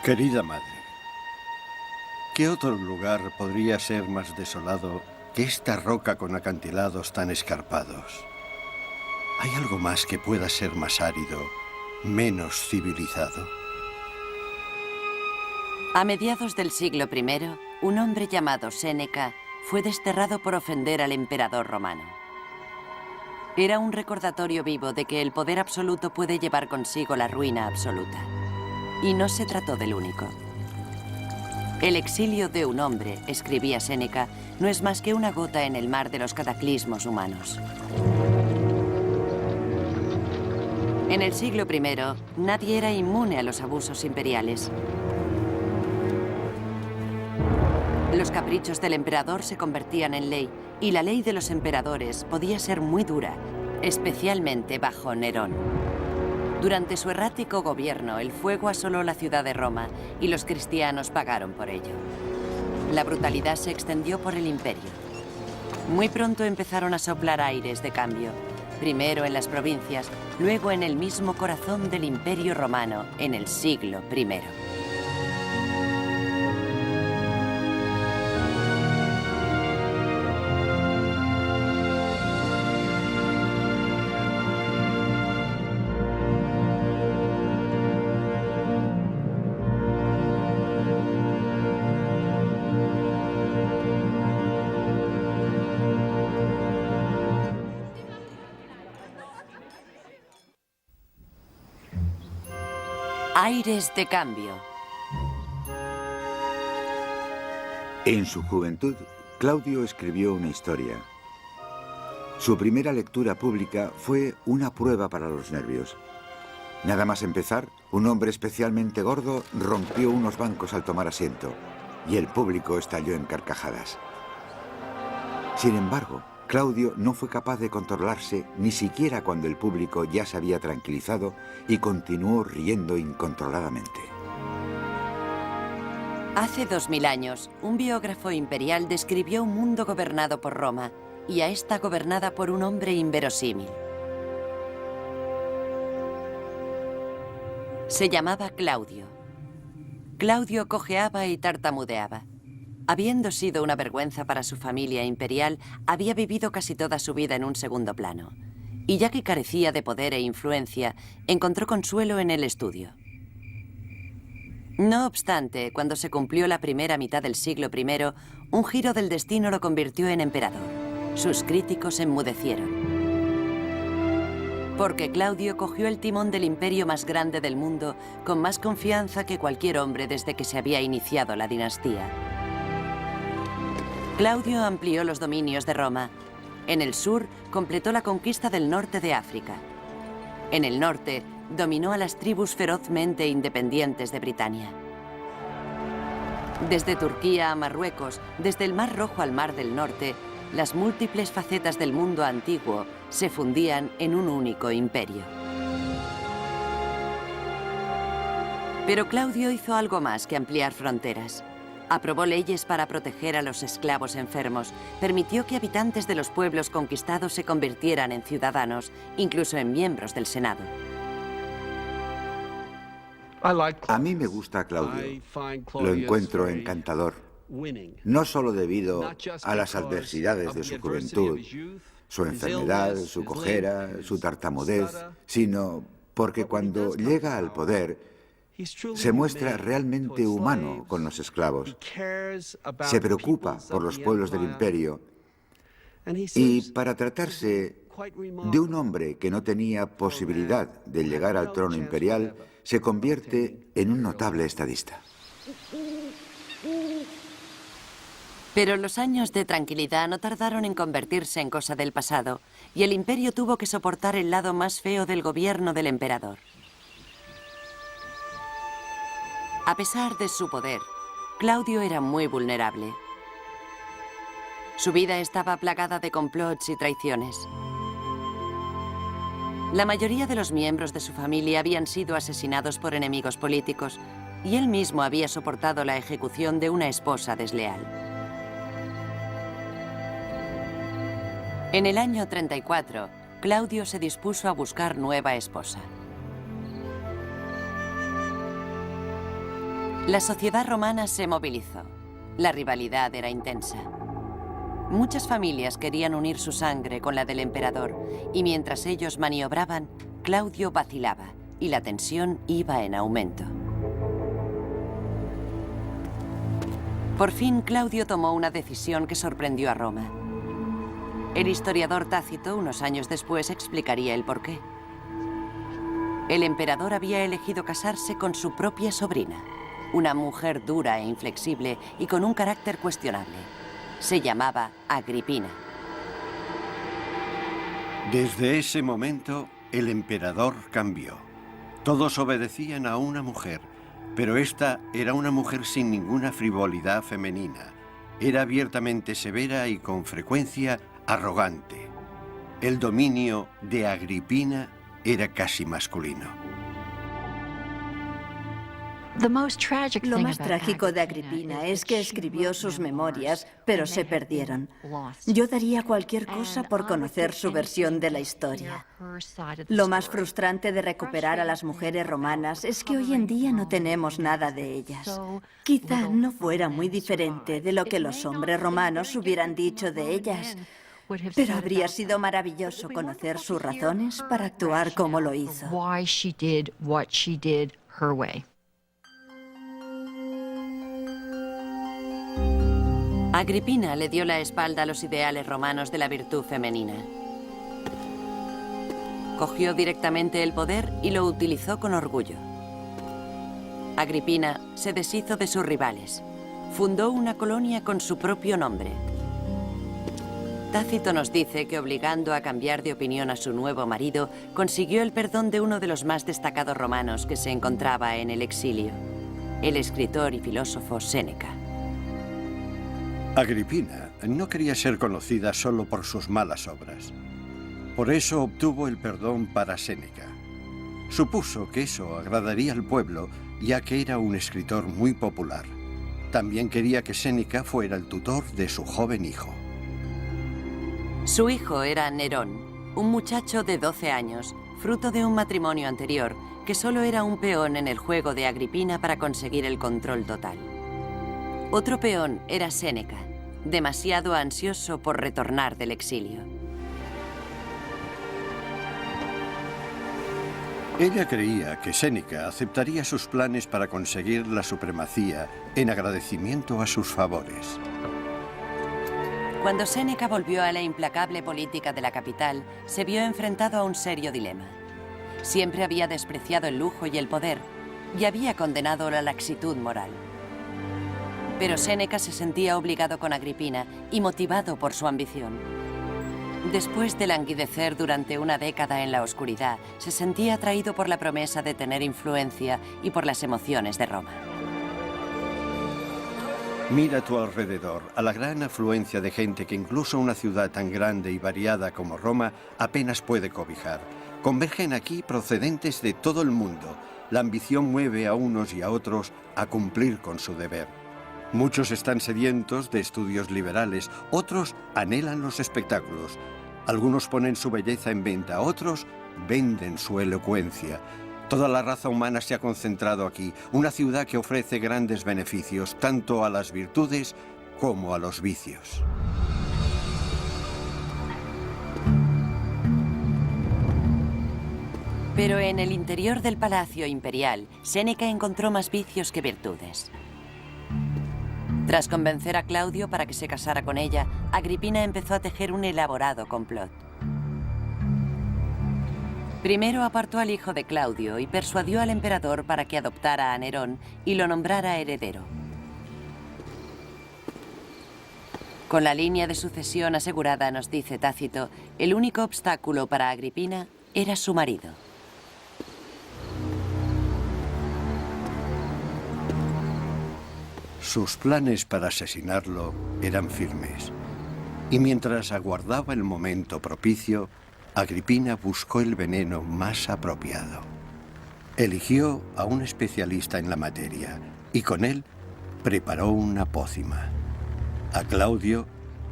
Querida madre, ¿qué otro lugar podría ser más desolado que esta roca con acantilados tan escarpados? ¿Hay algo más que pueda ser más árido, menos civilizado? A mediados del siglo I, un hombre llamado Séneca fue desterrado por ofender al emperador romano. Era un recordatorio vivo de que el poder absoluto puede llevar consigo la ruina absoluta. Y no se trató del único. El exilio de un hombre, escribía Séneca, no es más que una gota en el mar de los cataclismos humanos. En el siglo I, nadie era inmune a los abusos imperiales. Los caprichos del emperador se convertían en ley, y la ley de los emperadores podía ser muy dura, especialmente bajo Nerón. Durante su errático gobierno, el fuego asoló la ciudad de Roma, y los cristianos pagaron por ello. La brutalidad se extendió por el imperio. Muy pronto empezaron a soplar aires de cambio, primero en las provincias, luego en el mismo corazón del imperio romano, en el siglo I. Aires de cambio. En su juventud, Claudio escribió una historia. Su primera lectura pública fue una prueba para los nervios. Nada más empezar, un hombre especialmente gordo rompió unos bancos al tomar asiento, y el público estalló en carcajadas. Sin embargo, Claudio no fue capaz de controlarse ni siquiera cuando el público ya se había tranquilizado y continuó riendo incontroladamente. Hace 2000 años, un biógrafo imperial describió un mundo gobernado por Roma y a esta gobernada por un hombre inverosímil. Se llamaba Claudio. Claudio cojeaba y tartamudeaba. Habiendo sido una vergüenza para su familia imperial, había vivido casi toda su vida en un segundo plano. Y ya que carecía de poder e influencia, encontró consuelo en el estudio. No obstante, cuando se cumplió la primera mitad del siglo I, un giro del destino lo convirtió en emperador. Sus críticos enmudecieron. Porque Claudio cogió el timón del imperio más grande del mundo con más confianza que cualquier hombre desde que se había iniciado la dinastía. Claudio amplió los dominios de Roma. En el sur, completó la conquista del norte de África. En el norte, dominó a las tribus ferozmente independientes de Britania. Desde Turquía a Marruecos, desde el Mar Rojo al Mar del Norte, las múltiples facetas del mundo antiguo se fundían en un único imperio. Pero Claudio hizo algo más que ampliar fronteras. Aprobó leyes para proteger a los esclavos enfermos, permitió que habitantes de los pueblos conquistados se convirtieran en ciudadanos, incluso en miembros del Senado. A mí me gusta Claudio. Lo encuentro encantador. No solo debido a las adversidades de su juventud, su enfermedad, su cojera, su tartamudez, sino porque cuando llega al poder se muestra realmente humano con los esclavos. Se preocupa por los pueblos del imperio y para tratarse de un hombre que no tenía posibilidad de llegar al trono imperial, se convierte en un notable estadista. Pero los años de tranquilidad no tardaron en convertirse en cosa del pasado, y el imperio tuvo que soportar el lado más feo del gobierno del emperador. A pesar de su poder, Claudio era muy vulnerable. Su vida estaba plagada de complots y traiciones. La mayoría de los miembros de su familia habían sido asesinados por enemigos políticos, y él mismo había soportado la ejecución de una esposa desleal. En el año 34, Claudio se dispuso a buscar nueva esposa. La sociedad romana se movilizó. La rivalidad era intensa. Muchas familias querían unir su sangre con la del emperador, y mientras ellos maniobraban, Claudio vacilaba, y la tensión iba en aumento. Por fin, Claudio tomó una decisión que sorprendió a Roma. El historiador Tácito, unos años después, explicaría el porqué. El emperador había elegido casarse con su propia sobrina, una mujer dura e inflexible y con un carácter cuestionable. Se llamaba Agripina. Desde ese momento, el emperador cambió. Todos obedecían a una mujer, pero esta era una mujer sin ninguna frivolidad femenina. Era abiertamente severa y con frecuencia arrogante. El dominio de Agripina era casi masculino. Lo más trágico de Agripina es que escribió sus memorias, pero se perdieron. Yo daría cualquier cosa por conocer su versión de la historia. Lo más frustrante de recuperar a las mujeres romanas es que hoy en día no tenemos nada de ellas. Quizá no fuera muy diferente de lo que los hombres romanos hubieran dicho de ellas, pero habría sido maravilloso conocer sus razones para actuar como lo hizo. Agripina le dio la espalda a los ideales romanos de la virtud femenina. Cogió directamente el poder y lo utilizó con orgullo. Agripina se deshizo de sus rivales. Fundó una colonia con su propio nombre. Tácito nos dice que obligando a cambiar de opinión a su nuevo marido, consiguió el perdón de uno de los más destacados romanos que se encontraba en el exilio, el escritor y filósofo Séneca. Agripina no quería ser conocida solo por sus malas obras. Por eso obtuvo el perdón para Séneca. Supuso que eso agradaría al pueblo, ya que era un escritor muy popular. También quería que Séneca fuera el tutor de su joven hijo. Su hijo era Nerón, un muchacho de 12 años, fruto de un matrimonio anterior, que solo era un peón en el juego de Agripina para conseguir el control total. Otro peón era Séneca, demasiado ansioso por retornar del exilio. Ella creía que Séneca aceptaría sus planes para conseguir la supremacía en agradecimiento a sus favores. Cuando Séneca volvió a la implacable política de la capital, se vio enfrentado a un serio dilema. Siempre había despreciado el lujo y el poder, y había condenado la laxitud moral. Pero Séneca se sentía obligado con Agripina y motivado por su ambición. Después de languidecer durante una década en la oscuridad, se sentía atraído por la promesa de tener influencia y por las emociones de Roma. Mira a tu alrededor, a la gran afluencia de gente que incluso una ciudad tan grande y variada como Roma apenas puede cobijar. Convergen aquí procedentes de todo el mundo. La ambición mueve a unos y a otros a cumplir con su deber. Muchos están sedientos de estudios liberales, otros anhelan los espectáculos. Algunos ponen su belleza en venta, otros venden su elocuencia. Toda la raza humana se ha concentrado aquí, una ciudad que ofrece grandes beneficios, tanto a las virtudes como a los vicios. Pero en el interior del palacio imperial, Séneca encontró más vicios que virtudes. Tras convencer a Claudio para que se casara con ella, Agripina empezó a tejer un elaborado complot. Primero apartó al hijo de Claudio y persuadió al emperador para que adoptara a Nerón y lo nombrara heredero. Con la línea de sucesión asegurada, nos dice Tácito, el único obstáculo para Agripina era su marido. Sus planes para asesinarlo eran firmes. Y mientras aguardaba el momento propicio, Agripina buscó el veneno más apropiado. Eligió a un especialista en la materia y con él preparó una pócima. A Claudio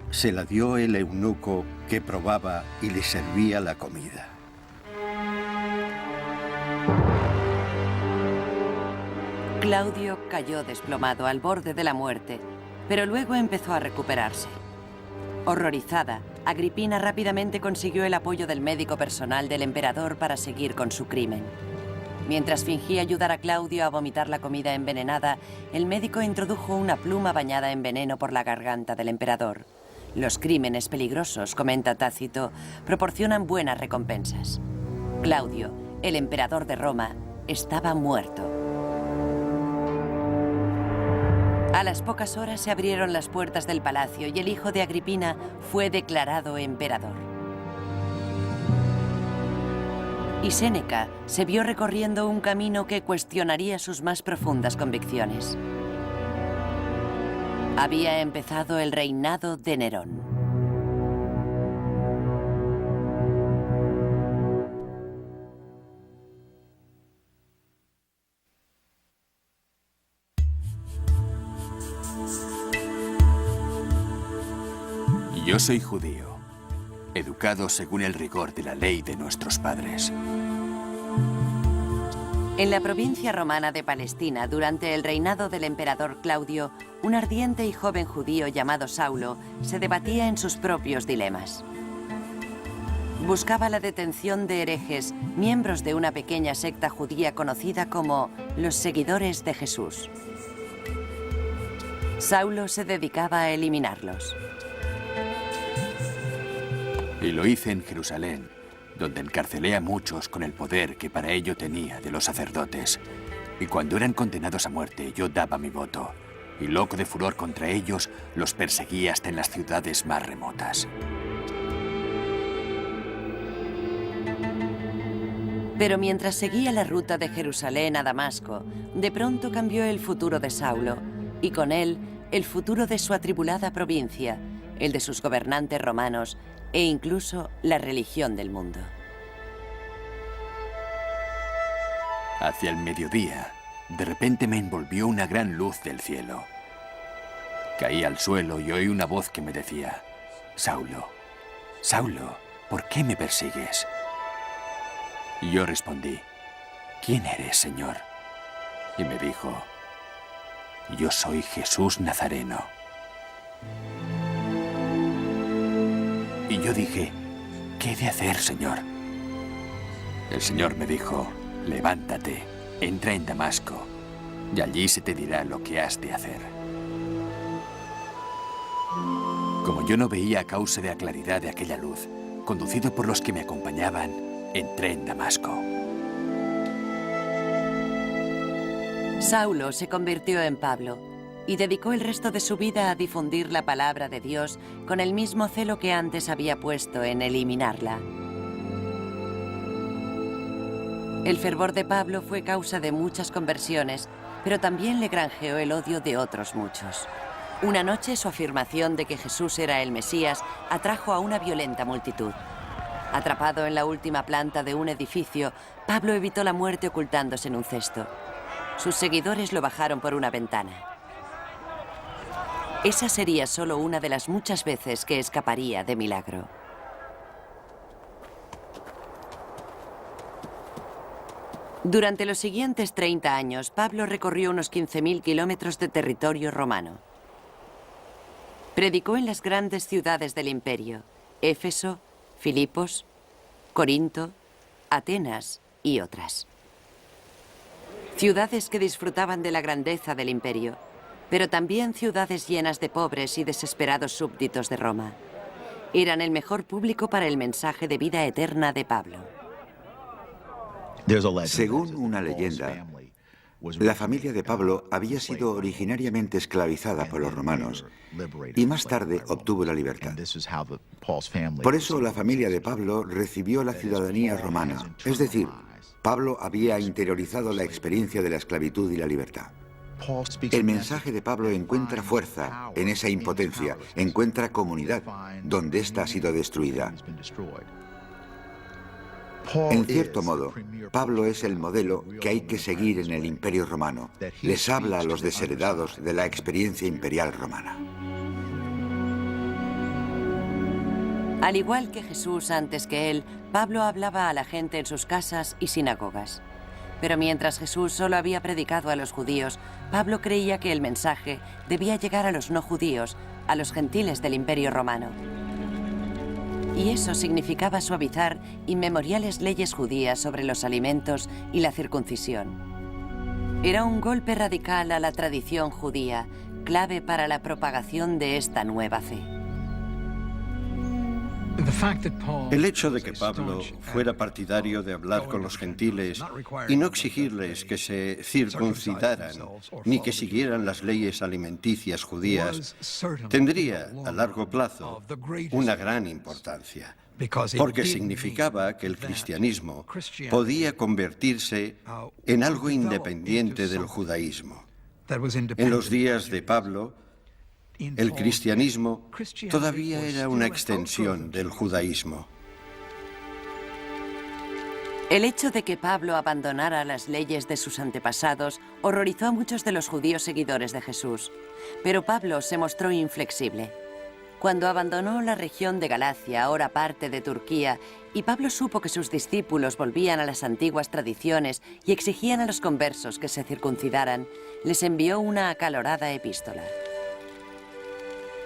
se la dio el eunuco que probaba y le servía la comida. Claudio cayó desplomado al borde de la muerte, pero luego empezó a recuperarse. Horrorizada, Agripina rápidamente consiguió el apoyo del médico personal del emperador para seguir con su crimen. Mientras fingía ayudar a Claudio a vomitar la comida envenenada, el médico introdujo una pluma bañada en veneno por la garganta del emperador. Los crímenes peligrosos, comenta Tácito, proporcionan buenas recompensas. Claudio, el emperador de Roma, estaba muerto. A las pocas horas se abrieron las puertas del palacio y el hijo de Agripina fue declarado emperador. Y Séneca se vio recorriendo un camino que cuestionaría sus más profundas convicciones. Había empezado el reinado de Nerón. Yo soy judío, educado según el rigor de la ley de nuestros padres. En la provincia romana de Palestina, durante el reinado del emperador Claudio, un ardiente y joven judío llamado Saulo se debatía en sus propios dilemas. Buscaba la detención de herejes, miembros de una pequeña secta judía conocida como los seguidores de Jesús. Saulo se dedicaba a eliminarlos. Y lo hice en Jerusalén, donde encarcelé a muchos con el poder que para ello tenía de los sacerdotes. Y cuando eran condenados a muerte, yo daba mi voto. Y loco de furor contra ellos, los perseguía hasta en las ciudades más remotas. Pero mientras seguía la ruta de Jerusalén a Damasco, de pronto cambió el futuro de Saulo, y con él el futuro de su atribulada provincia, el de sus gobernantes romanos, e incluso la religión del mundo. Hacia el mediodía, de repente me envolvió una gran luz del cielo. Caí al suelo y oí una voz que me decía: Saulo, Saulo, ¿por qué me persigues? Y yo respondí: ¿Quién eres, Señor? Y me dijo: Yo soy Jesús Nazareno. Y yo dije: ¿Qué he de hacer, Señor? El Señor me dijo: Levántate, entra en Damasco, y allí se te dirá lo que has de hacer. Como yo no veía a causa de la claridad de aquella luz, conducido por los que me acompañaban, entré en Damasco. Saulo se convirtió en Pablo y dedicó el resto de su vida a difundir la palabra de Dios con el mismo celo que antes había puesto en eliminarla. El fervor de Pablo fue causa de muchas conversiones, pero también le granjeó el odio de otros muchos. Una noche, su afirmación de que Jesús era el Mesías atrajo a una violenta multitud. Atrapado en la última planta de un edificio, Pablo evitó la muerte ocultándose en un cesto. Sus seguidores lo bajaron por una ventana. Esa sería solo una de las muchas veces que escaparía de milagro. Durante los siguientes 30 años, Pablo recorrió unos 15.000 kilómetros de territorio romano. Predicó en las grandes ciudades del imperio: Éfeso, Filipos, Corinto, Atenas y otras. Ciudades que disfrutaban de la grandeza del imperio, pero también ciudades llenas de pobres y desesperados súbditos de Roma. Eran el mejor público para el mensaje de vida eterna de Pablo. Según una leyenda, la familia de Pablo había sido originariamente esclavizada por los romanos y más tarde obtuvo la libertad. Por eso la familia de Pablo recibió la ciudadanía romana, es decir, Pablo había interiorizado la experiencia de la esclavitud y la libertad. El mensaje de Pablo encuentra fuerza en esa impotencia, encuentra comunidad donde ésta ha sido destruida. En cierto modo, Pablo es el modelo que hay que seguir en el Imperio Romano. Les habla a los desheredados de la experiencia imperial romana. Al igual que Jesús antes que él, Pablo hablaba a la gente en sus casas y sinagogas. Pero mientras Jesús solo había predicado a los judíos, Pablo creía que el mensaje debía llegar a los no judíos, a los gentiles del Imperio Romano. Y eso significaba suavizar inmemoriales leyes judías sobre los alimentos y la circuncisión. Era un golpe radical a la tradición judía, clave para la propagación de esta nueva fe. El hecho de que Pablo fuera partidario de hablar con los gentiles y no exigirles que se circuncidaran ni que siguieran las leyes alimenticias judías tendría, a largo plazo, una gran importancia, porque significaba que el cristianismo podía convertirse en algo independiente del judaísmo. En los días de Pablo, el cristianismo todavía era una extensión del judaísmo. El hecho de que Pablo abandonara las leyes de sus antepasados horrorizó a muchos de los judíos seguidores de Jesús. Pero Pablo se mostró inflexible. Cuando abandonó la región de Galacia, ahora parte de Turquía, y Pablo supo que sus discípulos volvían a las antiguas tradiciones y exigían a los conversos que se circuncidaran, les envió una acalorada epístola.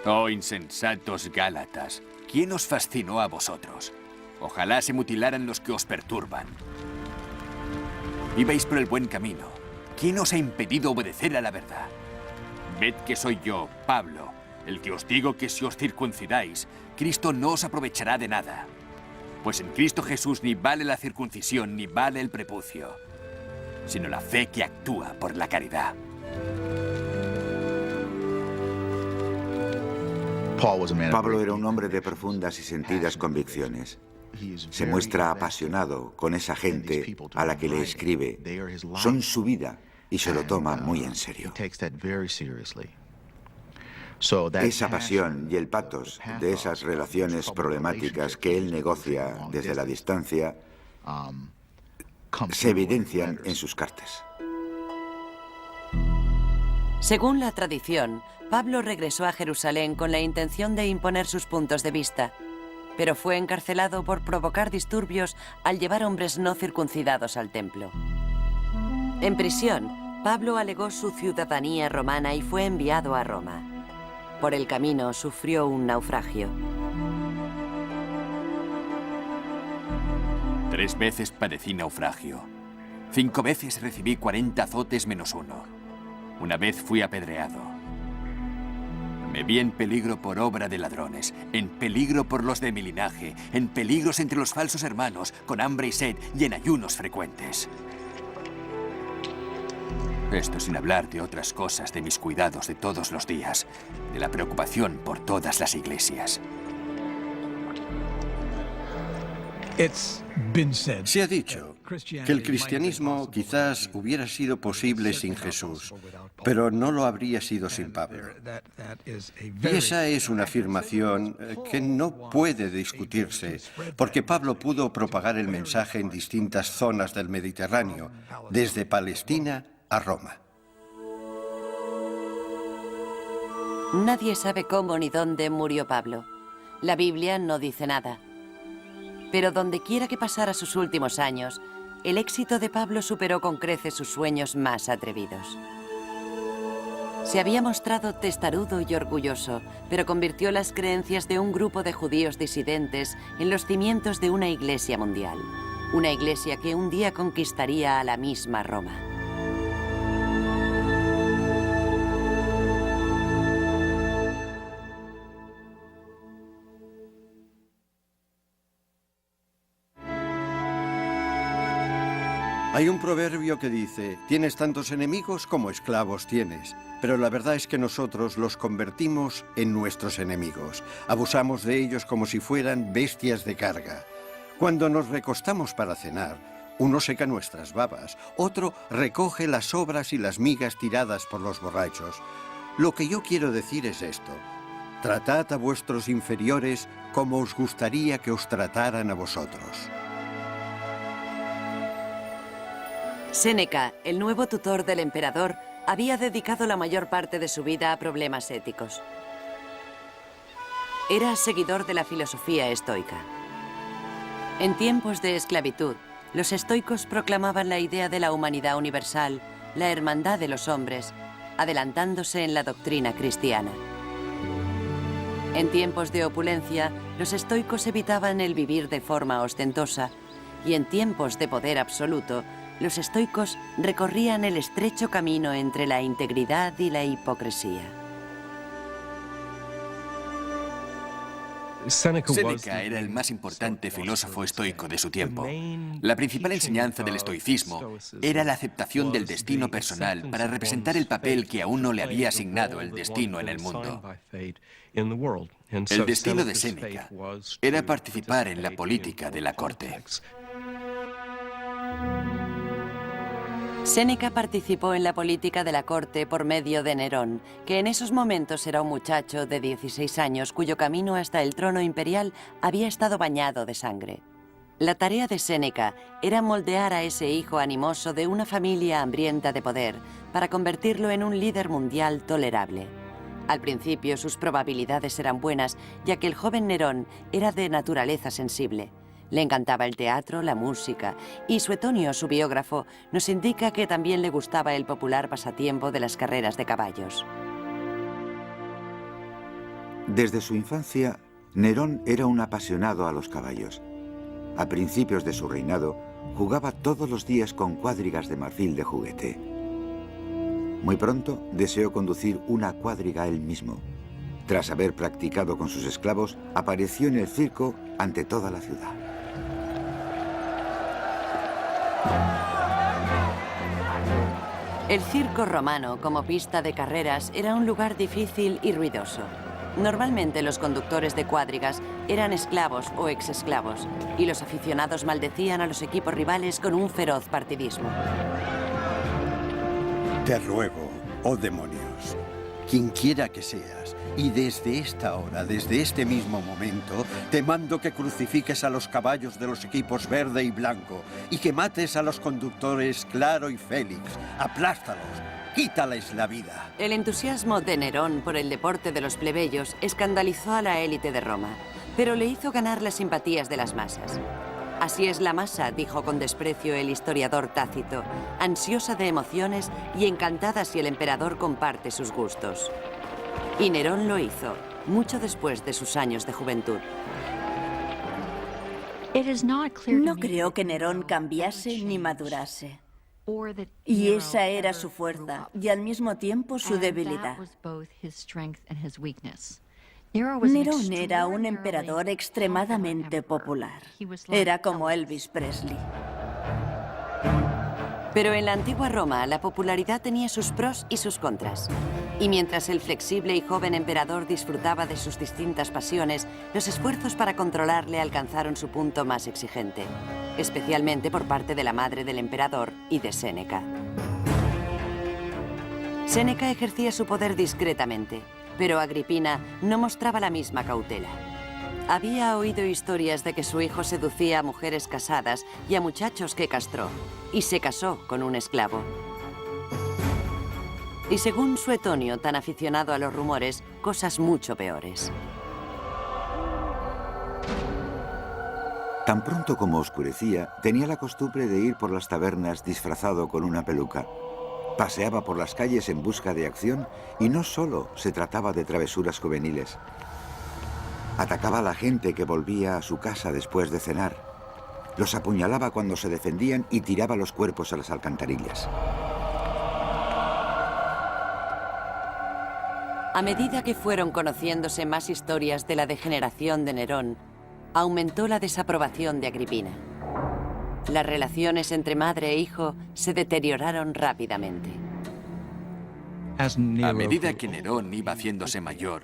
Oh, insensatos Gálatas, ¿quién os fascinó a vosotros? Ojalá se mutilaran los que os perturban. Ibais por el buen camino. ¿Quién os ha impedido obedecer a la verdad? Ved que soy yo, Pablo, el que os digo que si os circuncidáis, Cristo no os aprovechará de nada. Pues en Cristo Jesús ni vale la circuncisión ni vale el prepucio, sino la fe que actúa por la caridad. Pablo era un hombre de profundas y sentidas convicciones. Se muestra apasionado con esa gente a la que le escribe. Son su vida y se lo toma muy en serio. Esa pasión y el pathos de esas relaciones problemáticas que él negocia desde la distancia se evidencian en sus cartas. Según la tradición, Pablo regresó a Jerusalén con la intención de imponer sus puntos de vista, pero fue encarcelado por provocar disturbios al llevar hombres no circuncidados al templo. En prisión, Pablo alegó su ciudadanía romana y fue enviado a Roma. Por el camino sufrió un naufragio. 3 veces padecí naufragio. 5 veces recibí 40 azotes menos 1. Una vez fui apedreado. Me vi en peligro por obra de ladrones, en peligro por los de mi linaje, en peligros entre los falsos hermanos, con hambre y sed y en ayunos frecuentes. Esto sin hablar de otras cosas, de mis cuidados de todos los días, de la preocupación por todas las iglesias. Se ha dicho que el cristianismo quizás hubiera sido posible sin Jesús, pero no lo habría sido sin Pablo. Y esa es una afirmación que no puede discutirse, porque Pablo pudo propagar el mensaje en distintas zonas del Mediterráneo, desde Palestina a Roma. Nadie sabe cómo ni dónde murió Pablo. La Biblia no dice nada. Pero donde quiera que pasara sus últimos años, el éxito de Pablo superó con creces sus sueños más atrevidos. Se había mostrado testarudo y orgulloso, pero convirtió las creencias de un grupo de judíos disidentes en los cimientos de una iglesia mundial. Una iglesia que un día conquistaría a la misma Roma. Hay un proverbio que dice, tienes tantos enemigos como esclavos tienes, pero la verdad es que nosotros los convertimos en nuestros enemigos. Abusamos de ellos como si fueran bestias de carga. Cuando nos recostamos para cenar, uno seca nuestras babas, otro recoge las sobras y las migas tiradas por los borrachos. Lo que yo quiero decir es esto. Tratad a vuestros inferiores como os gustaría que os trataran a vosotros. Séneca, el nuevo tutor del emperador, había dedicado la mayor parte de su vida a problemas éticos. Era seguidor de la filosofía estoica. En tiempos de esclavitud, los estoicos proclamaban la idea de la humanidad universal, la hermandad de los hombres, adelantándose en la doctrina cristiana. En tiempos de opulencia, los estoicos evitaban el vivir de forma ostentosa, y en tiempos de poder absoluto, los estoicos recorrían el estrecho camino entre la integridad y la hipocresía. Séneca era el más importante filósofo estoico de su tiempo. La principal enseñanza del estoicismo era la aceptación del destino personal para representar el papel que a uno le había asignado el destino en el mundo. El destino de Séneca era participar en la política de la corte. Séneca participó en la política de la corte por medio de Nerón, que en esos momentos era un muchacho de 16 años cuyo camino hasta el trono imperial había estado bañado de sangre. La tarea de Séneca era moldear a ese hijo animoso de una familia hambrienta de poder para convertirlo en un líder mundial tolerable. Al principio sus probabilidades eran buenas, ya que el joven Nerón era de naturaleza sensible. Le encantaba el teatro, la música, y Suetonio, su biógrafo, nos indica que también le gustaba el popular pasatiempo de las carreras de caballos. Desde su infancia, Nerón era un apasionado a los caballos. A principios de su reinado, jugaba todos los días con cuadrigas de marfil de juguete. Muy pronto deseó conducir una cuadriga él mismo. Tras haber practicado con sus esclavos, apareció en el circo ante toda la ciudad. El circo romano, como pista de carreras, era un lugar difícil y ruidoso. Normalmente los conductores de cuadrigas eran esclavos o exesclavos, y los aficionados maldecían a los equipos rivales con un feroz partidismo. Te ruego, oh demonios, quien quiera que seas, y desde esta hora, desde este mismo momento, te mando que crucifiques a los caballos de los equipos verde y blanco y que mates a los conductores Claro y Félix. Aplástalos, quítales la vida. El entusiasmo de Nerón por el deporte de los plebeyos escandalizó a la élite de Roma, pero le hizo ganar las simpatías de las masas. Así es la masa, dijo con desprecio el historiador Tácito, ansiosa de emociones y encantada si el emperador comparte sus gustos. Y Nerón lo hizo, mucho después de sus años de juventud. No creo que Nerón cambiase ni madurase. Y esa era su fuerza y al mismo tiempo su debilidad. Nerón era un emperador extremadamente popular. Era como Elvis Presley. Pero en la antigua Roma, la popularidad tenía sus pros y sus contras. Y mientras el flexible y joven emperador disfrutaba de sus distintas pasiones, los esfuerzos para controlarle alcanzaron su punto más exigente, especialmente por parte de la madre del emperador y de Séneca. Séneca ejercía su poder discretamente, pero Agripina no mostraba la misma cautela. Había oído historias de que su hijo seducía a mujeres casadas y a muchachos que castró, y se casó con un esclavo. Y según Suetonio, tan aficionado a los rumores, cosas mucho peores. Tan pronto como oscurecía, tenía la costumbre de ir por las tabernas disfrazado con una peluca. Paseaba por las calles en busca de acción y no solo se trataba de travesuras juveniles. Atacaba a la gente que volvía a su casa después de cenar. Los apuñalaba cuando se defendían y tiraba los cuerpos a las alcantarillas. A medida que fueron conociéndose más historias de la degeneración de Nerón, aumentó la desaprobación de Agripina. Las relaciones entre madre e hijo se deterioraron rápidamente. A medida que Nerón iba haciéndose mayor,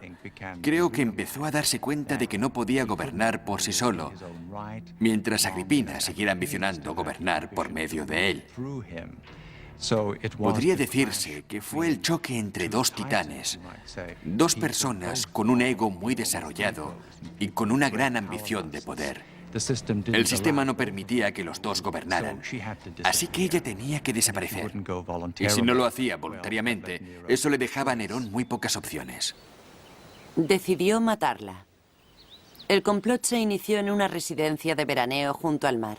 creo que empezó a darse cuenta de que no podía gobernar por sí solo, mientras Agripina siguiera ambicionando gobernar por medio de él. Podría decirse que fue el choque entre dos titanes, dos personas con un ego muy desarrollado y con una gran ambición de poder. El sistema no permitía que los dos gobernaran, así que ella tenía que desaparecer. Y si no lo hacía voluntariamente, eso le dejaba a Nerón muy pocas opciones. Decidió matarla. El complot se inició en una residencia de veraneo junto al mar.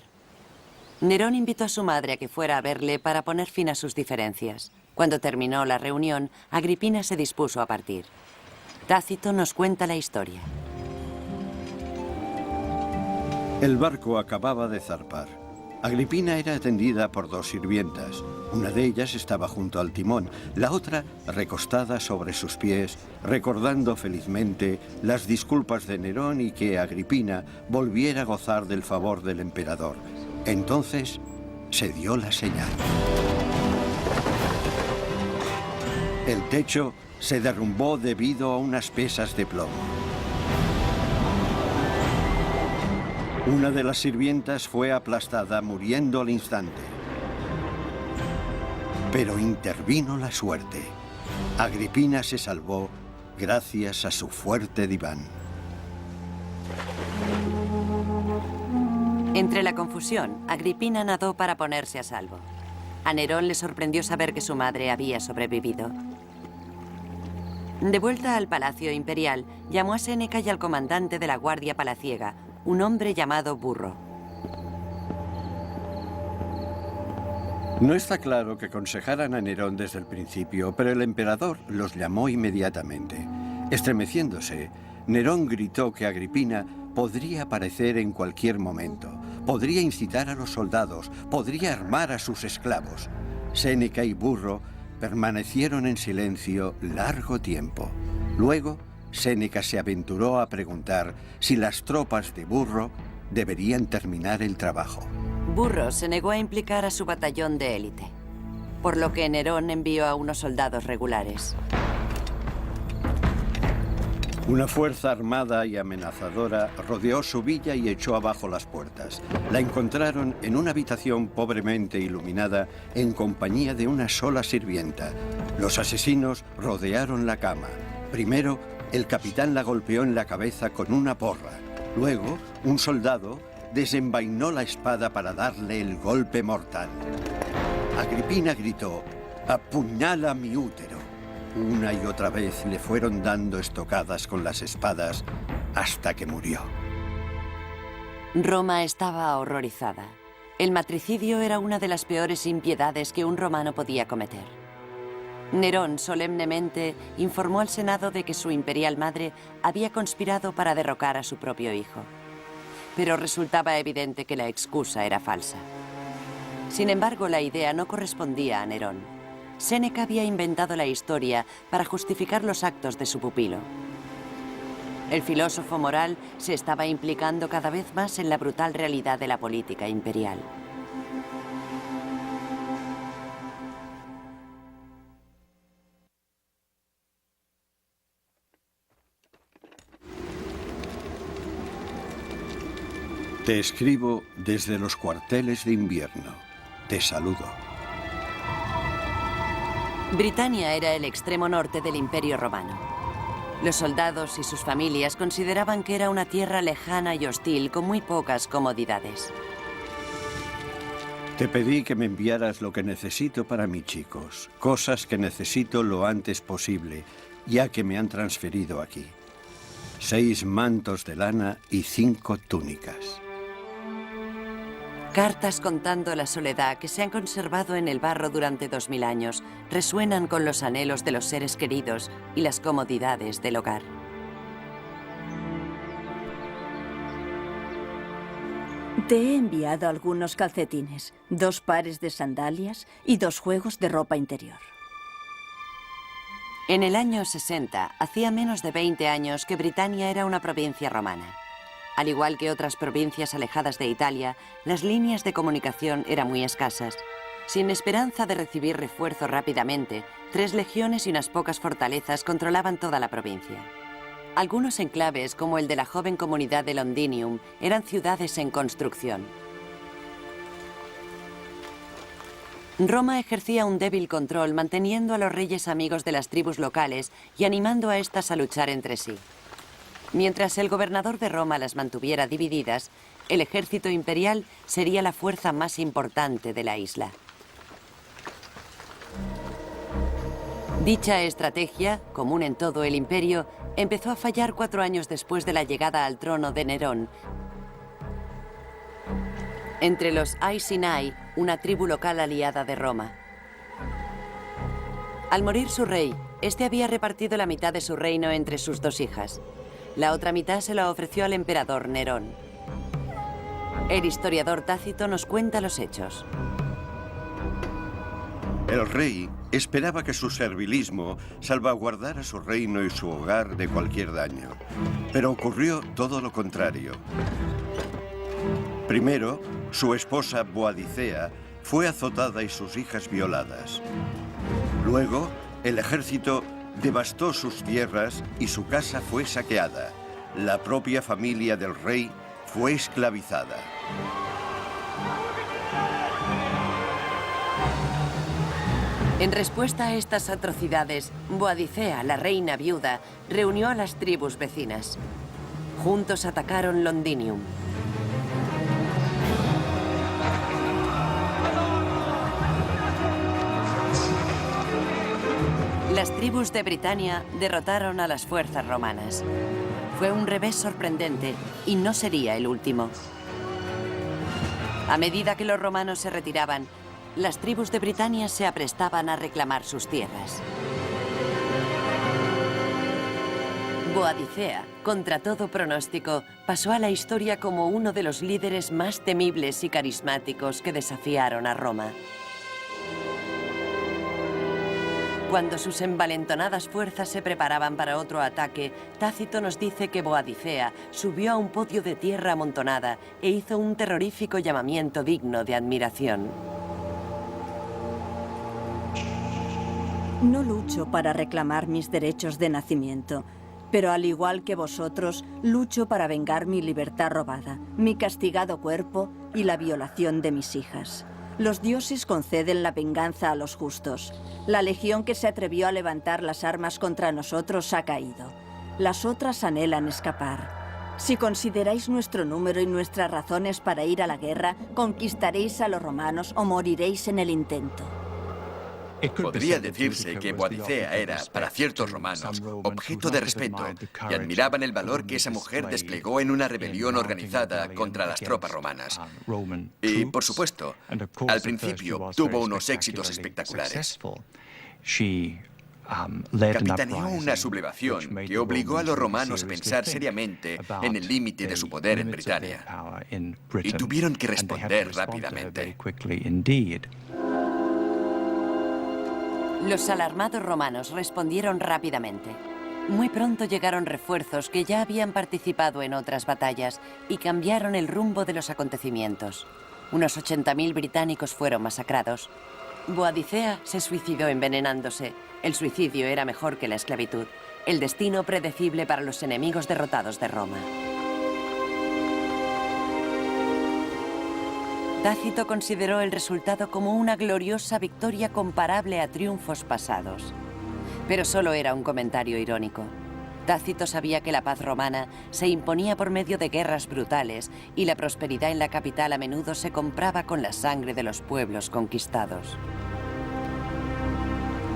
Nerón invitó a su madre a que fuera a verle para poner fin a sus diferencias. Cuando terminó la reunión, Agripina se dispuso a partir. Tácito nos cuenta la historia. El barco acababa de zarpar. Agripina era atendida por 2 sirvientas. Una de ellas estaba junto al timón, la otra recostada sobre sus pies, recordando felizmente las disculpas de Nerón y que Agripina volviera a gozar del favor del emperador. Entonces se dio la señal. El techo se derrumbó debido a unas pesas de plomo. Una de las sirvientas fue aplastada, muriendo al instante. Pero intervino la suerte. Agripina se salvó gracias a su fuerte diván. Entre la confusión, Agripina nadó para ponerse a salvo. A Nerón le sorprendió saber que su madre había sobrevivido. De vuelta al Palacio Imperial, llamó a Séneca y al comandante de la Guardia Palaciega, un hombre llamado Burro. No está claro que aconsejaran a Nerón desde el principio, pero el emperador los llamó inmediatamente. Estremeciéndose, Nerón gritó que Agripina podría aparecer en cualquier momento, podría incitar a los soldados, podría armar a sus esclavos. Séneca y Burro permanecieron en silencio largo tiempo. Luego, Séneca se aventuró a preguntar si las tropas de Burro deberían terminar el trabajo. Burro se negó a implicar a su batallón de élite, por lo que Nerón envió a unos soldados regulares. Una fuerza armada y amenazadora rodeó su villa y echó abajo las puertas. La encontraron en una habitación pobremente iluminada en compañía de una sola sirvienta. Los asesinos rodearon la cama. Primero, el capitán la golpeó en la cabeza con una porra. Luego, un soldado desenvainó la espada para darle el golpe mortal. Agripina gritó: «¡Apuñala mi útero!». Una y otra vez le fueron dando estocadas con las espadas hasta que murió. Roma estaba horrorizada. El matricidio era una de las peores impiedades que un romano podía cometer. Nerón solemnemente informó al Senado de que su imperial madre había conspirado para derrocar a su propio hijo. Pero resultaba evidente que la excusa era falsa. Sin embargo, la idea no correspondía a Nerón. Séneca había inventado la historia para justificar los actos de su pupilo. El filósofo moral se estaba implicando cada vez más en la brutal realidad de la política imperial. Te escribo desde los cuarteles de invierno. Te saludo. Britania era el extremo norte del Imperio Romano. Los soldados y sus familias consideraban que era una tierra lejana y hostil con muy pocas comodidades. Te pedí que me enviaras lo que necesito para mis chicos, cosas que necesito lo antes posible, ya que me han transferido aquí. 6 mantos de lana y 5 túnicas. Cartas contando la soledad que se han conservado en el barro durante 2000 años resuenan con los anhelos de los seres queridos y las comodidades del hogar. Te he enviado algunos calcetines, 2 pares de sandalias y 2 juegos de ropa interior. En el año 60, hacía menos de 20 años que Britania era una provincia romana. Al igual que otras provincias alejadas de Italia, las líneas de comunicación eran muy escasas. Sin esperanza de recibir refuerzo rápidamente, 3 legiones y unas pocas fortalezas controlaban toda la provincia. Algunos enclaves, como el de la joven comunidad de Londinium, eran ciudades en construcción. Roma ejercía un débil control, manteniendo a los reyes amigos de las tribus locales y animando a estas a luchar entre sí. Mientras el gobernador de Roma las mantuviera divididas, el ejército imperial sería la fuerza más importante de la isla. Dicha estrategia, común en todo el imperio, empezó a fallar 4 años después de la llegada al trono de Nerón. Entre los Iceni, una tribu local aliada de Roma. Al morir su rey, este había repartido la mitad de su reino entre sus 2 hijas. La otra mitad se la ofreció al emperador Nerón. El historiador Tácito nos cuenta los hechos. El rey esperaba que su servilismo salvaguardara su reino y su hogar de cualquier daño. Pero ocurrió todo lo contrario. Primero, su esposa Boadicea fue azotada y sus hijas violadas. Luego, el ejército devastó sus tierras y su casa fue saqueada. La propia familia del rey fue esclavizada. En respuesta a estas atrocidades, Boadicea, la reina viuda, reunió a las tribus vecinas. Juntos atacaron Londinium. Las tribus de Britania derrotaron a las fuerzas romanas. Fue un revés sorprendente y no sería el último. A medida que los romanos se retiraban, las tribus de Britania se aprestaban a reclamar sus tierras. Boadicea, contra todo pronóstico, pasó a la historia como uno de los líderes más temibles y carismáticos que desafiaron a Roma. Cuando sus envalentonadas fuerzas se preparaban para otro ataque, Tácito nos dice que Boadicea subió a un podio de tierra amontonada e hizo un terrorífico llamamiento digno de admiración. No lucho para reclamar mis derechos de nacimiento, pero al igual que vosotros, lucho para vengar mi libertad robada, mi castigado cuerpo y la violación de mis hijas. Los dioses conceden la venganza a los justos. La legión que se atrevió a levantar las armas contra nosotros ha caído. Las otras anhelan escapar. Si consideráis nuestro número y nuestras razones para ir a la guerra, conquistaréis a los romanos o moriréis en el intento. Podría decirse que Boadicea era, para ciertos romanos, objeto de respeto y admiraban el valor que esa mujer desplegó en una rebelión organizada contra las tropas romanas. Y, por supuesto, al principio tuvo unos éxitos espectaculares. Capitaneó una sublevación que obligó a los romanos a pensar seriamente en el límite de su poder en Britania. Y tuvieron que responder rápidamente. Los alarmados romanos respondieron rápidamente. Muy pronto llegaron refuerzos que ya habían participado en otras batallas y cambiaron el rumbo de los acontecimientos. Unos 80.000 británicos fueron masacrados. Boadicea se suicidó envenenándose. El suicidio era mejor que la esclavitud, el destino predecible para los enemigos derrotados de Roma. Tácito consideró el resultado como una gloriosa victoria comparable a triunfos pasados. Pero solo era un comentario irónico. Tácito sabía que la paz romana se imponía por medio de guerras brutales y la prosperidad en la capital a menudo se compraba con la sangre de los pueblos conquistados.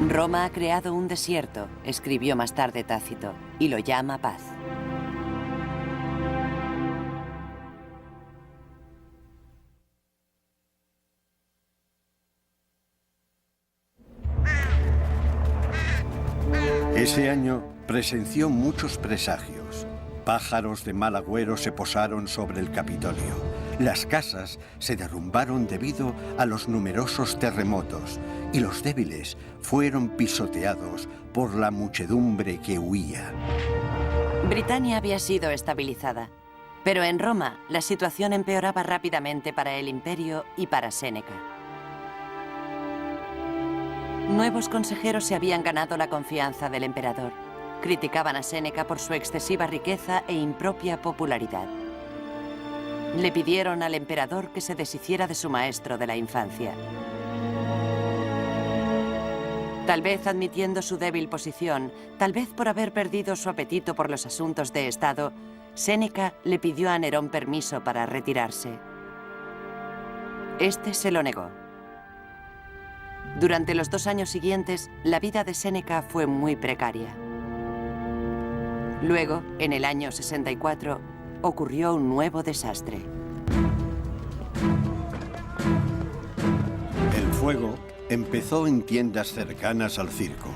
Roma ha creado un desierto, escribió más tarde Tácito, y lo llama paz. Ese año presenció muchos presagios. Pájaros de mal agüero se posaron sobre el Capitolio. Las casas se derrumbaron debido a los numerosos terremotos y los débiles fueron pisoteados por la muchedumbre que huía. Britania había sido estabilizada, pero en Roma la situación empeoraba rápidamente para el imperio y para Séneca. Nuevos consejeros se habían ganado la confianza del emperador. Criticaban a Séneca por su excesiva riqueza e impropia popularidad. Le pidieron al emperador que se deshiciera de su maestro de la infancia. Tal vez admitiendo su débil posición, tal vez por haber perdido su apetito por los asuntos de Estado, Séneca le pidió a Nerón permiso para retirarse. Este se lo negó. Durante los 2 años siguientes, la vida de Séneca fue muy precaria. Luego, en el año 64, ocurrió un nuevo desastre. fuego empezó en tiendas cercanas al circo.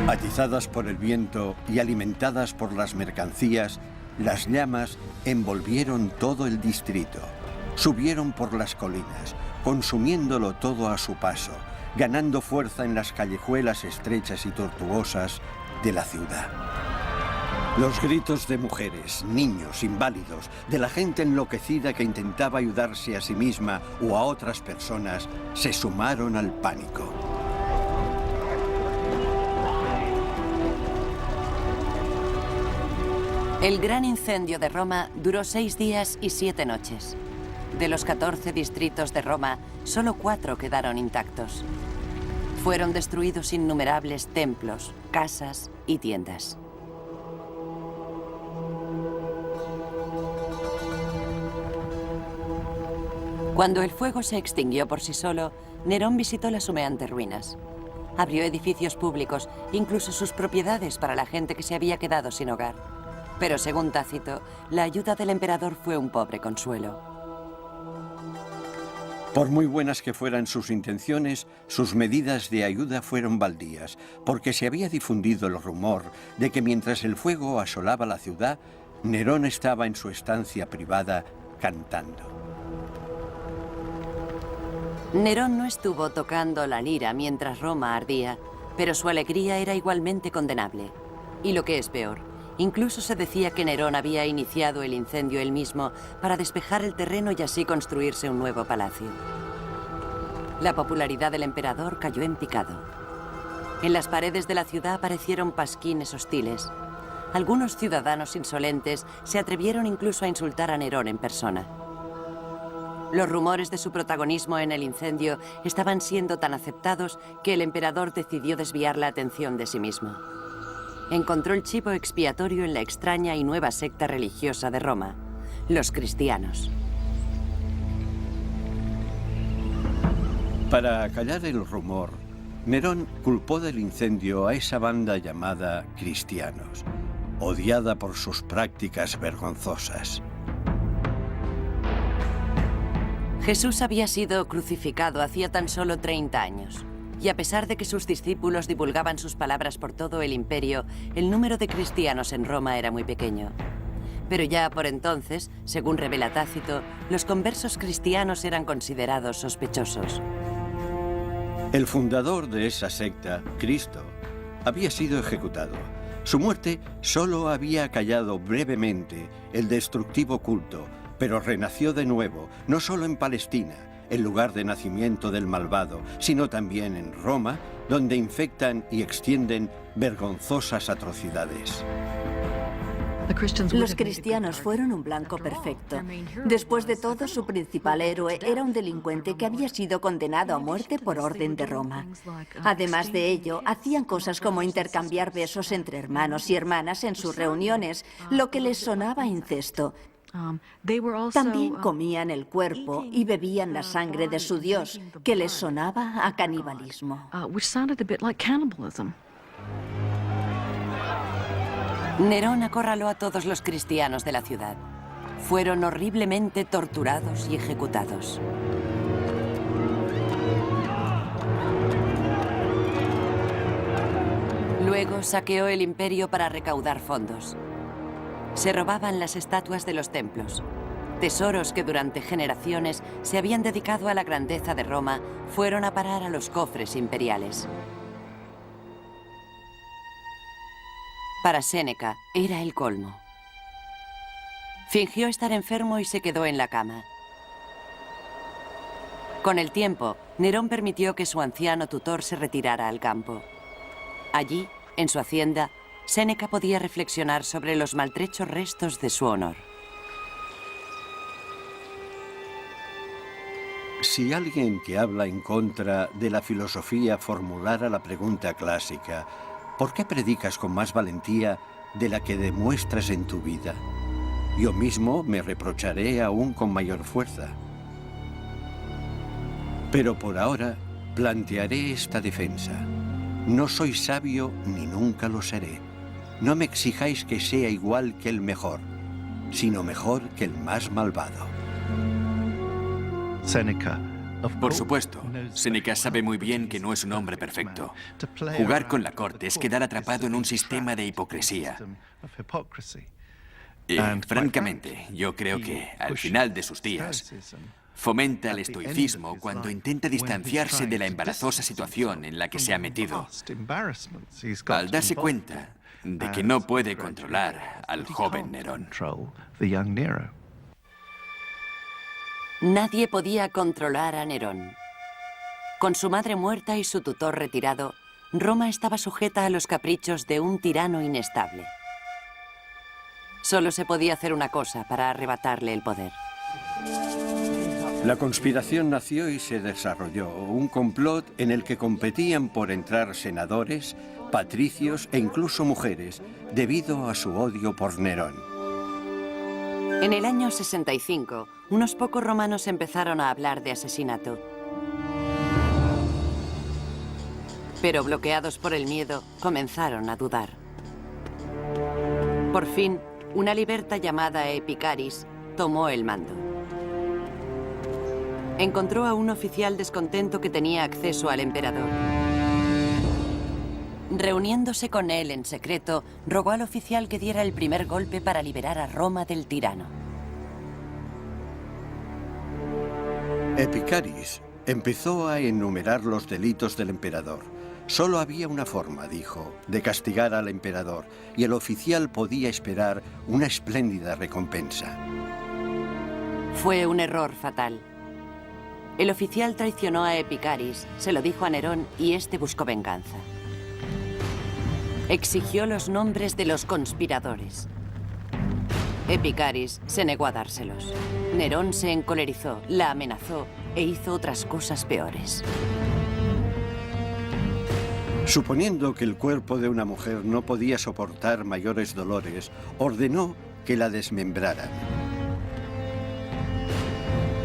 Atizadas por el viento y alimentadas por las mercancías, las llamas envolvieron todo el distrito. Subieron por las colinas, consumiéndolo todo a su paso, ganando fuerza en las callejuelas estrechas y tortuosas de la ciudad. Los gritos de mujeres, niños, inválidos, de la gente enloquecida que intentaba ayudarse a sí misma o a otras personas, se sumaron al pánico. El gran incendio de Roma duró 6 días y 7 noches. De los 14 distritos de Roma, solo 4 quedaron intactos. Fueron destruidos innumerables templos, casas y tiendas. Cuando el fuego se extinguió por sí solo, Nerón visitó las humeantes ruinas. Abrió edificios públicos, incluso sus propiedades para la gente que se había quedado sin hogar. Pero según Tácito, la ayuda del emperador fue un pobre consuelo. Por muy buenas que fueran sus intenciones, sus medidas de ayuda fueron baldías, porque se había difundido el rumor de que mientras el fuego asolaba la ciudad, Nerón estaba en su estancia privada cantando. Nerón no estuvo tocando la lira mientras Roma ardía, pero su alegría era igualmente condenable. Y lo que es peor, incluso se decía que Nerón había iniciado el incendio él mismo para despejar el terreno y así construirse un nuevo palacio. La popularidad del emperador cayó en picado. En las paredes de la ciudad aparecieron pasquines hostiles. Algunos ciudadanos insolentes se atrevieron incluso a insultar a Nerón en persona. Los rumores de su protagonismo en el incendio estaban siendo tan aceptados que el emperador decidió desviar la atención de sí mismo. Encontró el chivo expiatorio en la extraña y nueva secta religiosa de Roma, los cristianos. Para acallar el rumor, Nerón culpó del incendio a esa banda llamada cristianos, odiada por sus prácticas vergonzosas. Jesús había sido crucificado hacía tan solo 30 años. Y a pesar de que sus discípulos divulgaban sus palabras por todo el imperio, el número de cristianos en Roma era muy pequeño. Pero ya por entonces, según revela Tácito, los conversos cristianos eran considerados sospechosos. El fundador de esa secta, Cristo, había sido ejecutado. Su muerte solo había acallado brevemente el destructivo culto, pero renació de nuevo, no solo en Palestina, el lugar de nacimiento del malvado, sino también en Roma, donde infectan y extienden vergonzosas atrocidades. Los cristianos fueron un blanco perfecto. Después de todo, su principal héroe era un delincuente que había sido condenado a muerte por orden de Roma. Además de ello, hacían cosas como intercambiar besos entre hermanos y hermanas en sus reuniones, lo que les sonaba a incesto. También comían el cuerpo y bebían la sangre de su dios, que les sonaba a canibalismo. Nerón acorraló a todos los cristianos de la ciudad. Fueron horriblemente torturados y ejecutados. Luego saqueó el imperio para recaudar fondos. Se robaban las estatuas de los templos. Tesoros que durante generaciones se habían dedicado a la grandeza de Roma fueron a parar a los cofres imperiales. Para Séneca era el colmo. Fingió estar enfermo y se quedó en la cama. Con el tiempo, Nerón permitió que su anciano tutor se retirara al campo. Allí, en su hacienda, Séneca podía reflexionar sobre los maltrechos restos de su honor. Si alguien que habla en contra de la filosofía formulara la pregunta clásica, ¿por qué predicas con más valentía de la que demuestras en tu vida? Yo mismo me reprocharé aún con mayor fuerza. Pero por ahora plantearé esta defensa. No soy sabio ni nunca lo seré. No me exijáis que sea igual que el mejor, sino mejor que el más malvado. Por supuesto, Séneca sabe muy bien que no es un hombre perfecto. Jugar con la corte es quedar atrapado en un sistema de hipocresía. Y, francamente, yo creo que, al final de sus días, fomenta el estoicismo cuando intenta distanciarse de la embarazosa situación en la que se ha metido, al darse cuenta de que no puede controlar al joven Nerón. Nadie podía controlar a Nerón. Con su madre muerta y su tutor retirado, Roma estaba sujeta a los caprichos de un tirano inestable. Solo se podía hacer una cosa para arrebatarle el poder. La conspiración nació y se desarrolló, un complot en el que competían por entrar senadores, patricios e incluso mujeres, debido a su odio por Nerón. En el año 65, unos pocos romanos empezaron a hablar de asesinato. Pero bloqueados por el miedo, comenzaron a dudar. Por fin, una liberta llamada Epicaris tomó el mando. Encontró a un oficial descontento que tenía acceso al emperador. Reuniéndose con él en secreto, rogó al oficial que diera el primer golpe para liberar a Roma del tirano. Epicaris empezó a enumerar los delitos del emperador. Solo había una forma, dijo, de castigar al emperador, y el oficial podía esperar una espléndida recompensa. Fue un error fatal. El oficial traicionó a Epicaris, se lo dijo a Nerón y este buscó venganza. Exigió los nombres de los conspiradores. Epicaris se negó a dárselos. Nerón se encolerizó, la amenazó e hizo otras cosas peores. Suponiendo que el cuerpo de una mujer no podía soportar mayores dolores, ordenó que la desmembraran.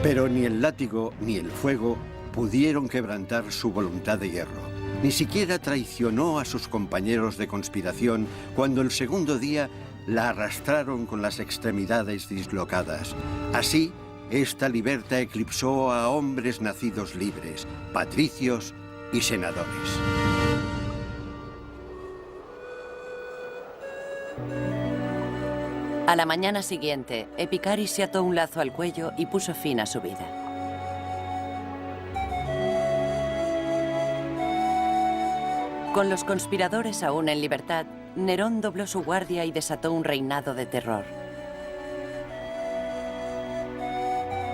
Pero ni el látigo ni el fuego pudieron quebrantar su voluntad de hierro. Ni siquiera traicionó a sus compañeros de conspiración cuando el segundo día la arrastraron con las extremidades dislocadas. Así, esta liberta eclipsó a hombres nacidos libres, patricios y senadores. A la mañana siguiente, Epicaris se ató un lazo al cuello y puso fin a su vida. Con los conspiradores aún en libertad, Nerón dobló su guardia y desató un reinado de terror.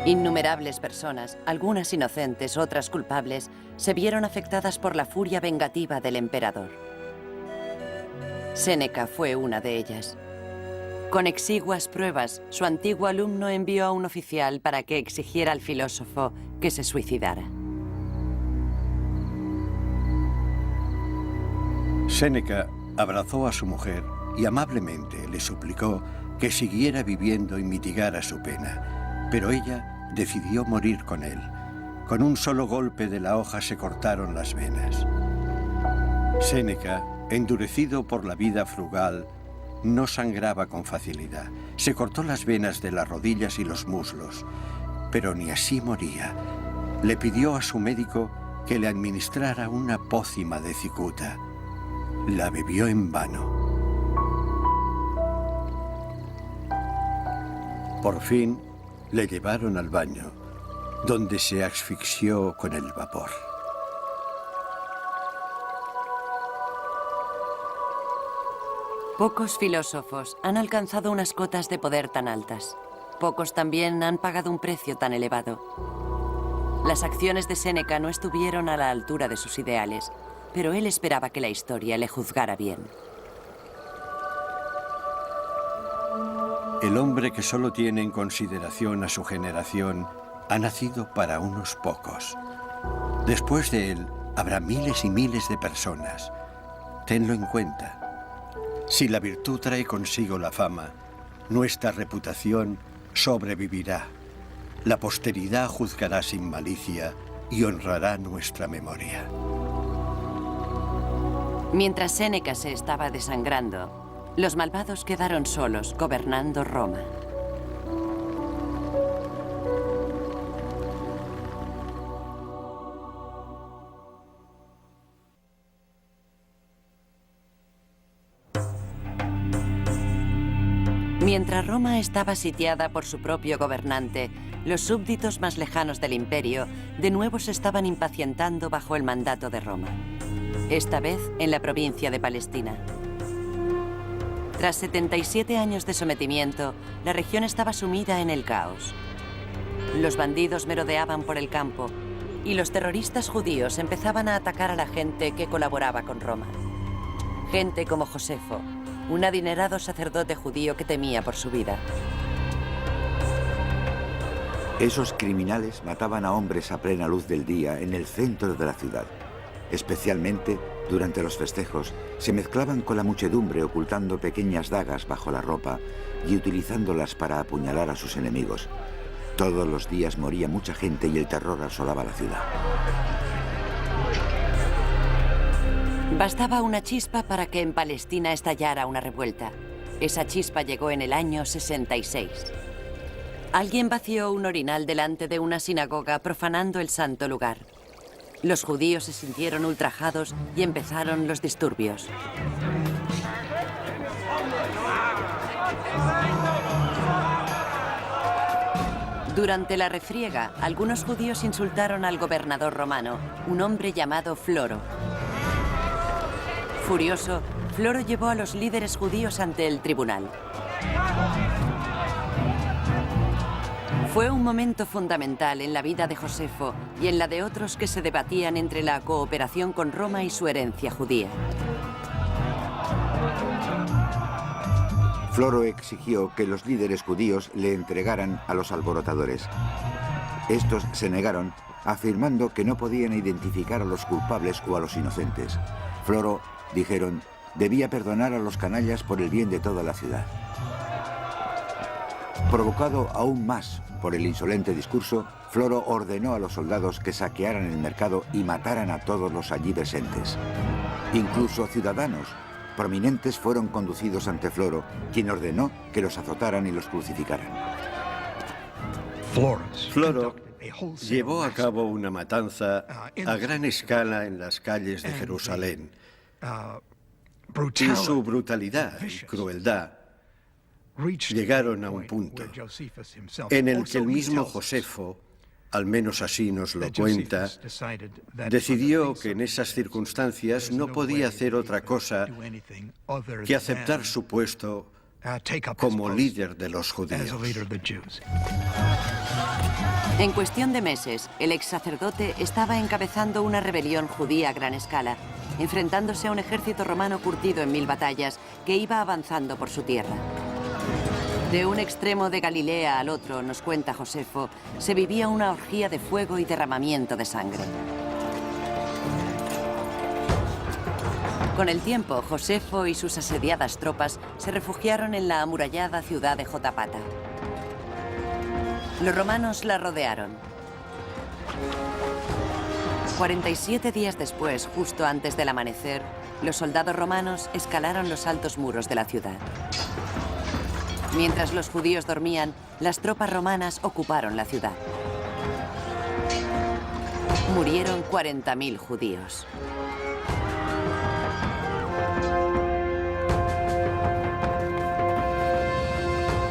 Innumerables personas, algunas inocentes, otras culpables, se vieron afectadas por la furia vengativa del emperador. Séneca fue una de ellas. Con exiguas pruebas, su antiguo alumno envió a un oficial para que exigiera al filósofo que se suicidara. Séneca abrazó a su mujer y amablemente le suplicó que siguiera viviendo y mitigara su pena. Pero ella decidió morir con él. Con un solo golpe de la hoja se cortaron las venas. Séneca, endurecido por la vida frugal, no sangraba con facilidad. Se cortó las venas de las rodillas y los muslos, pero ni así moría. Le pidió a su médico que le administrara una pócima de cicuta. La bebió en vano. Por fin, le llevaron al baño, donde se asfixió con el vapor. Pocos filósofos han alcanzado unas cotas de poder tan altas. Pocos también han pagado un precio tan elevado. Las acciones de Séneca no estuvieron a la altura de sus ideales, pero él esperaba que la historia le juzgara bien. El hombre que solo tiene en consideración a su generación ha nacido para unos pocos. Después de él habrá miles y miles de personas. Tenlo en cuenta. Si la virtud trae consigo la fama, nuestra reputación sobrevivirá. La posteridad juzgará sin malicia y honrará nuestra memoria. Mientras Séneca se estaba desangrando, los malvados quedaron solos gobernando Roma. Mientras Roma estaba sitiada por su propio gobernante, los súbditos más lejanos del imperio de nuevo se estaban impacientando bajo el mandato de Roma, esta vez en la provincia de Palestina. Tras 77 años de sometimiento, la región estaba sumida en el caos. Los bandidos merodeaban por el campo y los terroristas judíos empezaban a atacar a la gente que colaboraba con Roma. Gente como Josefo, un adinerado sacerdote judío que temía por su vida. Esos criminales mataban a hombres a plena luz del día en el centro de la ciudad. Especialmente durante los festejos, se mezclaban con la muchedumbre ocultando pequeñas dagas bajo la ropa y utilizándolas para apuñalar a sus enemigos. Todos los días moría mucha gente y el terror asolaba la ciudad. Bastaba una chispa para que en Palestina estallara una revuelta. Esa chispa llegó en el año 66. Alguien vació un orinal delante de una sinagoga, profanando el santo lugar. Los judíos se sintieron ultrajados y empezaron los disturbios. Durante la refriega, algunos judíos insultaron al gobernador romano, un hombre llamado Floro. Furioso, Floro llevó a los líderes judíos ante el tribunal. Fue un momento fundamental en la vida de Josefo y en la de otros que se debatían entre la cooperación con Roma y su herencia judía. Floro exigió que los líderes judíos le entregaran a los alborotadores. Estos se negaron, afirmando que no podían identificar a los culpables o a los inocentes. Floro, dijeron, debía perdonar a los canallas por el bien de toda la ciudad. Provocado aún más por el insolente discurso, Floro ordenó a los soldados que saquearan el mercado y mataran a todos los allí presentes. Incluso ciudadanos prominentes fueron conducidos ante Floro, quien ordenó que los azotaran y los crucificaran. Floro llevó a cabo una matanza a gran escala en las calles de Jerusalén. Y su brutalidad y crueldad llegaron a un punto en el que el mismo Josefo, al menos así nos lo cuenta, decidió que en esas circunstancias no podía hacer otra cosa que aceptar su puesto como líder de los judíos. En cuestión de meses, el ex sacerdote estaba encabezando una rebelión judía a gran escala, enfrentándose a un ejército romano curtido en 1000 batallas que iba avanzando por su tierra. De un extremo de Galilea al otro, nos cuenta Josefo, se vivía una orgía de fuego y derramamiento de sangre. Con el tiempo, Josefo y sus asediadas tropas se refugiaron en la amurallada ciudad de Jotapata. Los romanos la rodearon. 47 días después, justo antes del amanecer, los soldados romanos escalaron los altos muros de la ciudad. Mientras los judíos dormían, las tropas romanas ocuparon la ciudad. Murieron 40.000 judíos.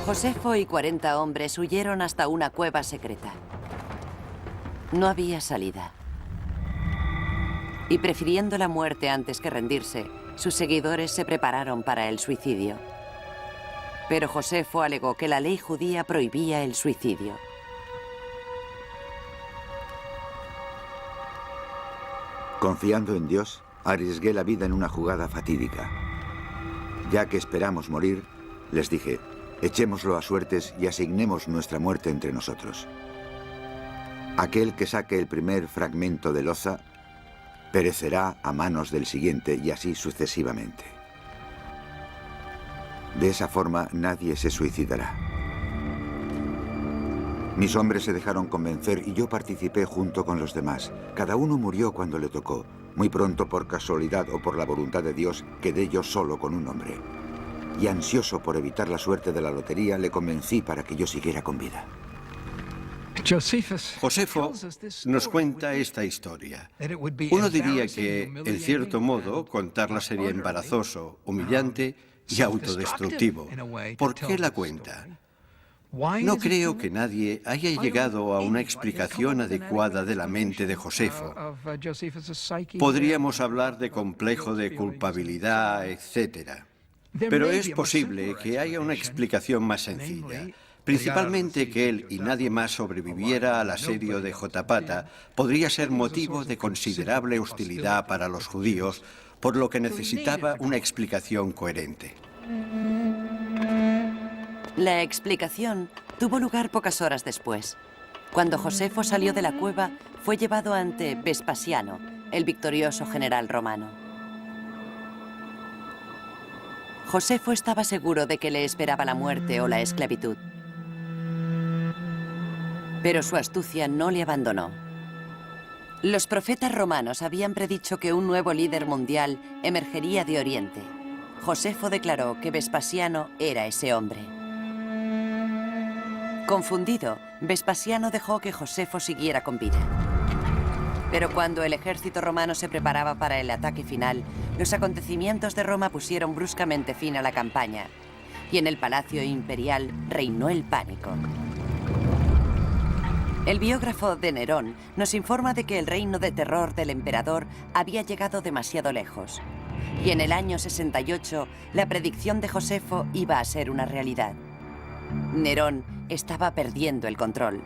Josefo y 40 hombres huyeron hasta una cueva secreta. No había salida. Y prefiriendo la muerte antes que rendirse, sus seguidores se prepararon para el suicidio. Pero Josefo alegó que la ley judía prohibía el suicidio. Confiando en Dios, arriesgué la vida en una jugada fatídica. Ya que esperamos morir, les dije, echémoslo a suertes y asignemos nuestra muerte entre nosotros. Aquel que saque el primer fragmento de loza perecerá a manos del siguiente y así sucesivamente. De esa forma nadie se suicidará. Mis hombres se dejaron convencer y yo participé junto con los demás. Cada uno murió cuando le tocó. Muy pronto, por casualidad o por la voluntad de Dios, quedé yo solo con un hombre. Y ansioso por evitar la suerte de la lotería, le convencí para que yo siguiera con vida. Josefo nos cuenta esta historia. Uno diría que, en cierto modo, contarla sería embarazoso, humillante y autodestructivo. ¿Por qué la cuenta? No creo que nadie haya llegado a una explicación adecuada de la mente de Josefo. Podríamos hablar de complejo de culpabilidad, etc. Pero es posible que haya una explicación más sencilla. Principalmente que él y nadie más sobreviviera al asedio de Jotapata podría ser motivo de considerable hostilidad para los judíos, por lo que necesitaba una explicación coherente. La explicación tuvo lugar pocas horas después. Cuando Josefo salió de la cueva, fue llevado ante Vespasiano, el victorioso general romano. Josefo estaba seguro de que le esperaba la muerte o la esclavitud. Pero su astucia no le abandonó. Los profetas romanos habían predicho que un nuevo líder mundial emergería de Oriente. Josefo declaró que Vespasiano era ese hombre. Confundido, Vespasiano dejó que Josefo siguiera con vida. Pero cuando el ejército romano se preparaba para el ataque final, los acontecimientos de Roma pusieron bruscamente fin a la campaña, y en el Palacio Imperial reinó el pánico. El biógrafo de Nerón nos informa de que el reino de terror del emperador había llegado demasiado lejos, y en el año 68 la predicción de Josefo iba a ser una realidad. Nerón estaba perdiendo el control.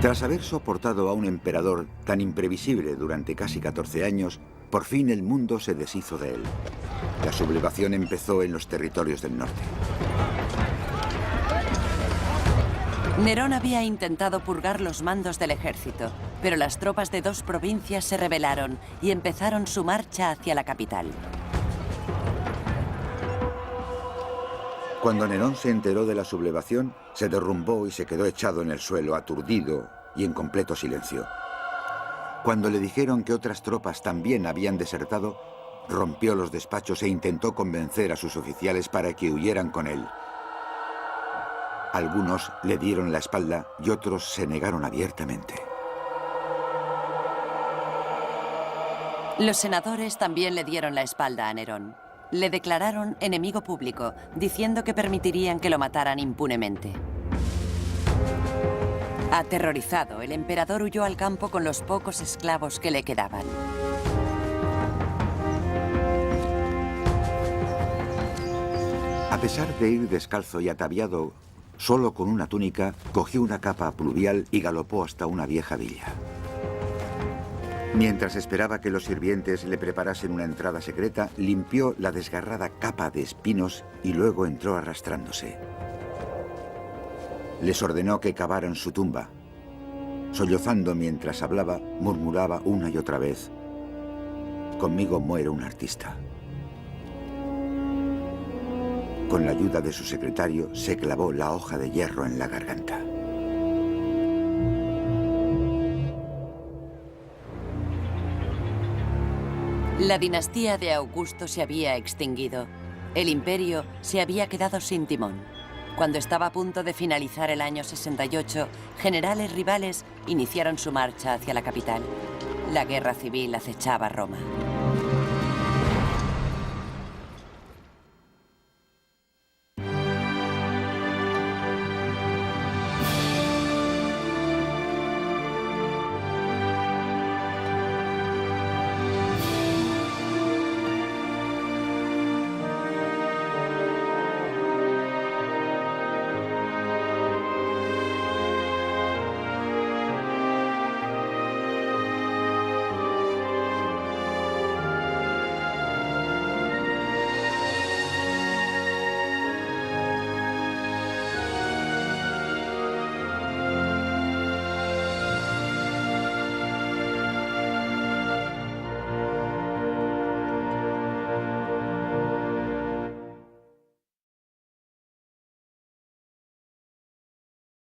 Tras haber soportado a un emperador tan imprevisible durante casi 14 años, por fin el mundo se deshizo de él. La sublevación empezó en los territorios del norte. Nerón había intentado purgar los mandos del ejército, pero las tropas de 2 provincias se rebelaron y empezaron su marcha hacia la capital. Cuando Nerón se enteró de la sublevación, se derrumbó y se quedó echado en el suelo, aturdido y en completo silencio. Cuando le dijeron que otras tropas también habían desertado, rompió los despachos e intentó convencer a sus oficiales para que huyeran con él. Algunos le dieron la espalda y otros se negaron abiertamente. Los senadores también le dieron la espalda a Nerón. Le declararon enemigo público, diciendo que permitirían que lo mataran impunemente. Aterrorizado, el emperador huyó al campo con los pocos esclavos que le quedaban. A pesar de ir descalzo y ataviado solo con una túnica, cogió una capa pluvial y galopó hasta una vieja villa. Mientras esperaba que los sirvientes le preparasen una entrada secreta, limpió la desgarrada capa de espinos y luego entró arrastrándose. Les ordenó que cavaran su tumba. Sollozando mientras hablaba, murmuraba una y otra vez: «Conmigo muere un artista». Con la ayuda de su secretario, se clavó la hoja de hierro en la garganta. La dinastía de Augusto se había extinguido. El imperio se había quedado sin timón. Cuando estaba a punto de finalizar el año 68, generales rivales iniciaron su marcha hacia la capital. La guerra civil acechaba Roma.